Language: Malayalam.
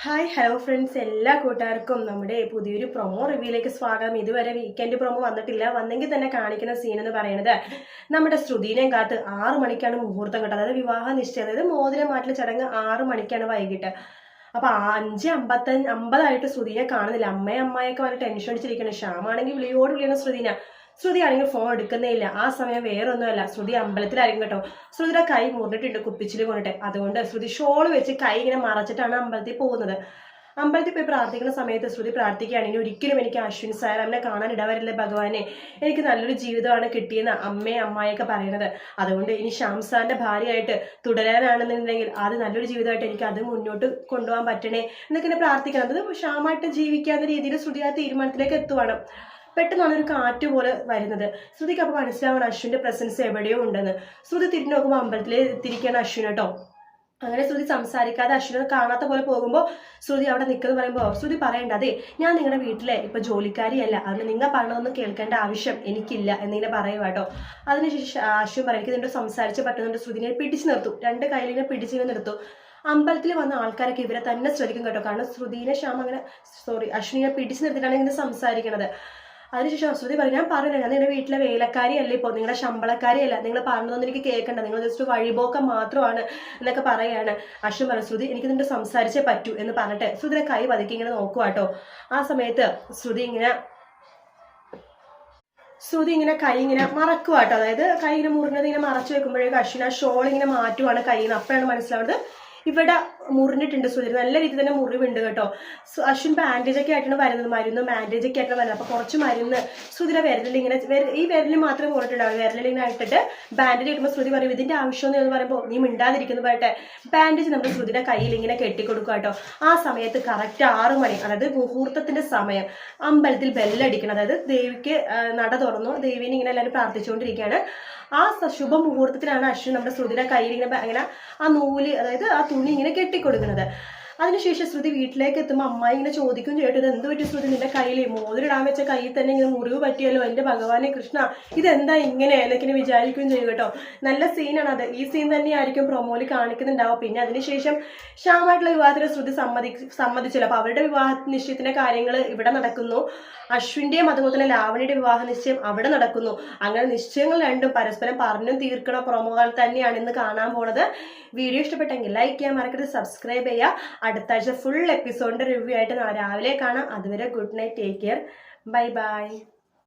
ഹായ് ഹലോ ഫ്രണ്ട്സ്, എല്ലാ കൂട്ടുകാർക്കും നമ്മുടെ പുതിയൊരു പ്രൊമോ റിവ്യൂയിലേക്ക് സ്വാഗതം. ഇതുവരെ വീക്കെൻഡ് പ്രൊമോ വന്നിട്ടില്ല. വന്നെങ്കിൽ തന്നെ കാണിക്കുന്ന സീൻ എന്ന് പറയുന്നത് നമ്മുടെ ശ്രുതിനെയും കാത്ത് 6 മണിക്കാണ് മുഹൂർത്തം കേട്ടോ. അതായത് വിവാഹ നിശ്ചയം, അതായത് മോതിരം മാറ്റൽ ചടങ്ങ് 6 മണിക്കാണ് വൈകിട്ട്. അപ്പൊ 5:50 ശ്രുതിനെ കാണുന്നില്ല. അമ്മയൊക്കെ വളരെ ടെൻഷൻ അടിച്ചിരിക്കണം. ശ്യാമാണെങ്കിൽ വിളിയാണ് ശ്രുതി ആണെങ്കിൽ ഫോൺ എടുക്കുന്നേ ഇല്ല. ആ സമയം വേറൊന്നുമല്ല, ശ്രുതി അമ്പലത്തിലായിരിക്കും കേട്ടോ. ശ്രുതിയുടെ കൈ മുറിഞ്ഞിട്ടുണ്ട് കുപ്പിച്ചിൽ കൊണ്ടിട്ട്. അതുകൊണ്ട് ശ്രുതി ഷോൾ വെച്ച് കൈ ഇങ്ങനെ മറച്ചിട്ടാണ് അമ്പലത്തിൽ പോകുന്നത്. അമ്പലത്തിൽ പോയി പ്രാർത്ഥിക്കുന്ന സമയത്ത് ശ്രുതി പ്രാർത്ഥിക്കുകയാണെങ്കിൽ ഒരിക്കലും എനിക്ക് അശ്വിൻ സാർ അവനെ കാണാൻ ഇടവരില്ല ഭഗവാനെ, എനിക്ക് നല്ലൊരു ജീവിതമാണ് കിട്ടിയെന്ന് അമ്മയൊക്കെ പറയുന്നത്. അതുകൊണ്ട് ഇനി ശ്യാം സാറിന്റെ ഭാര്യയായിട്ട് തുടരാനാണെന്നുണ്ടെങ്കിൽ അത് നല്ലൊരു ജീവിതമായിട്ട് എനിക്ക് അത് മുന്നോട്ട് കൊണ്ടുപോകാൻ പറ്റണേ എന്നൊക്കെ പ്രാർത്ഥിക്കണം. അത് ശ്യാമായിട്ട് ജീവിക്കാവുന്ന രീതിയിൽ ശ്രുതി ആ തീരുമാനത്തിലേക്ക് എത്തുവാണ്. പെട്ടെന്നാണ് ഒരു കാറ്റ് പോലെ വരുന്നത്. ശ്രുതിക്ക് അപ്പോൾ മനസ്സിലാവണം അശ്വിന്റെ പ്രസൻസ് എവിടെയോ ഉണ്ടെന്ന്. ശ്രുതി തിരിഞ്ഞു നോക്കുമ്പോൾ അമ്പലത്തിൽ എത്തിയിരിക്കുകയാണ് അശ്വിൻ കേട്ടോ. അങ്ങനെ ശ്രുതി സംസാരിക്കാതെ അശ്വിനെ കാണാത്ത പോലെ പോകുമ്പോൾ ശ്രുതി അവിടെ നിൽക്കുന്നത് പറയുമ്പോൾ ശ്രുതി പറയണ്ട, അതെ ഞാൻ നിങ്ങളുടെ വീട്ടിലെ ഇപ്പൊ ജോലിക്കാരിയല്ല, അതിന് നിങ്ങൾ പറഞ്ഞതൊന്നും കേൾക്കേണ്ട ആവശ്യം എനിക്കില്ല എന്നിങ്ങനെ പറയുക കേട്ടോ. അതിനുശേഷം അശ്വിൻ പറയും, എനിക്ക് നിന്നോട് സംസാരിച്ച് പറ്റുന്നുണ്ട്. ശ്രുതിനെ പിടിച്ചു നിർത്തും, 2 കൈയിലിനെ പിടിച്ചിങ്ങനെ നിർത്തും. അമ്പലത്തിൽ വന്ന ആൾക്കാരൊക്കെ ഇവരെ തന്നെ ശ്രദ്ധിക്കും കേട്ടോ. കാരണം ശ്രുതിനെ അശ്വിനെ പിടിച്ചു നിർത്തിയിട്ടാണ് ഇങ്ങനെ സംസാരിക്കണത്. അതിനുശേഷം ശ്രുതി പറയും, ഞാൻ പറഞ്ഞില്ല, ഞാൻ നിങ്ങളുടെ വീട്ടിലെ വേലക്കാരിയല്ല, ഇപ്പോൾ നിങ്ങളുടെ ശമ്പളക്കാരിയല്ല, നിങ്ങൾ പറഞ്ഞതൊന്നും എനിക്ക് കേൾക്കണ്ട, നിങ്ങൾ ജസ്റ്റ് വഴിപോക്കം മാത്രമാണ് എന്നൊക്കെ പറയാണ്. അശ്വിൻ പറയും, ശ്രുതി എനിക്ക് നിന്റെ സംസാരിച്ചേ പറ്റൂ എന്ന് പറഞ്ഞിട്ട് ശ്രുതിയുടെ കൈ പതുക്കി ഇങ്ങനെ നോക്കുക കേട്ടോ. ആ സമയത്ത് ശ്രുതി ഇങ്ങനെ കൈ ഇങ്ങനെ മറക്കുക കേട്ടോ. അതായത് കൈ ഇങ്ങനെ മുറിഞ്ഞത് ഇങ്ങനെ മറച്ചു വെക്കുമ്പോഴേക്കും അശ്വിൻ ആ ഷോൾ ഇങ്ങനെ മാറ്റുവാണ് കയ്യിൽ നിന്ന്. അപ്പോഴാണ് മനസ്സിലാവുന്നത് ഇവിടെ മുറിഞ്ഞിട്ടുണ്ട്. ശ്രുതി നല്ല രീതിയിൽ തന്നെ മുറിവുണ്ട് കേട്ടോ. അശ്വിൻ ബാൻഡേജ് ഒക്കെ ആയിട്ടാണ് വരുന്നത്, ബാൻഡേജ് ഒക്കെ ആയിട്ടാണ് വരുന്നത്. അപ്പൊ കുറച്ച് മരുന്ന് ശ്രുതിയുടെ വിരലിൽ ഇങ്ങനെ, ഈ വിരലിൽ മാത്രമേ മുറിഞ്ഞിട്ടുണ്ടാവും. വിരലിൽ ഇങ്ങനെ ഇട്ടിട്ട് ബാൻഡേജ് ഇടുമ്പോൾ ശ്രുതി പറയും, ഇതിന്റെ ആവശ്യം എന്ന് പറയുമ്പോൾ നീ മിണ്ടാതിരിക്കുന്നു പറയട്ടെ. ബാൻഡേജ് നമ്മൾ ശ്രുതിയുടെ കയ്യിൽ ഇങ്ങനെ കെട്ടിക്കൊടുക്കുക കേട്ടോ. ആ സമയത്ത് കറക്റ്റ് 6 മണി, അതായത് മുഹൂർത്തത്തിന്റെ സമയം, അമ്പലത്തിൽ ബെല്ലടിക്കണം. അതായത് ദേവിക്ക് നട തുറന്നു, ദേവിനെ ഇങ്ങനെ എല്ലാവരും പ്രാർത്ഥിച്ചുകൊണ്ടിരിക്കുകയാണ്. ആ ശുഭമുഹൂർത്തത്തിലാണ് അശ്വിൻ നമ്മുടെ ശ്രുതിയുടെ കയ്യിൽ ഇങ്ങനെ ആ നൂല്, അതായത് ആ തുണി ഇങ്ങനെ കെട്ടിക്കൊടുക്കുന്നത്. അതിനുശേഷം ശ്രുതി വീട്ടിലേക്ക് എത്തുമ്പോൾ അമ്മായി ഇങ്ങനെ ചോദിക്കും ചെയ്യട്ടെ, ഇത് എന്ത് പറ്റി ശ്രുതി, നിന്റെ കയ്യിൽ മോതിരിടാൻ വെച്ച കയ്യിൽ തന്നെ ഇങ്ങനെ മുറിവ് പറ്റിയല്ലോ, എന്റെ ഭഗവാനെ കൃഷ്ണ ഇതെന്താ ഇങ്ങനെ എന്നൊക്കെ വിചാരിക്കുകയും ചെയ്യും കേട്ടോ. നല്ല സീനാണ് അത്. ഈ സീൻ തന്നെയായിരിക്കും പ്രൊമോയിൽ കാണിക്കുന്നുണ്ടാവും. പിന്നെ അതിനുശേഷം ശ്യാമായിട്ടുള്ള വിവാഹത്തിന് ശ്രുതി സമ്മതിച്ചില്ല. അപ്പൊ അവരുടെ വിവാഹ നിശ്ചയത്തിന്റെ കാര്യങ്ങൾ ഇവിടെ നടക്കുന്നു. അശ്വിന്റെയും അതുപോലെ തന്നെ ലാവണിയുടെ വിവാഹ നിശ്ചയം അവിടെ നടക്കുന്നു. അങ്ങനെ നിശ്ചയങ്ങൾ രണ്ടും പരസ്പരം പറഞ്ഞും തീർക്കണ പ്രൊമോകൾ തന്നെയാണ് ഇന്ന് കാണാൻ പോണത്. വീഡിയോ ഇഷ്ടപ്പെട്ടെങ്കിൽ ലൈക്ക് ചെയ്യാൻ മറക്കരുത്, സബ്സ്ക്രൈബ് ചെയ്യുക. അടുത്ത ആഴ്ച ഫുൾ എപ്പിസോഡിന്റെ റിവ്യൂ ആയിട്ട് നാളെ രാവിലെ കാണാം. അതുവരെ good night, take care, bye bye.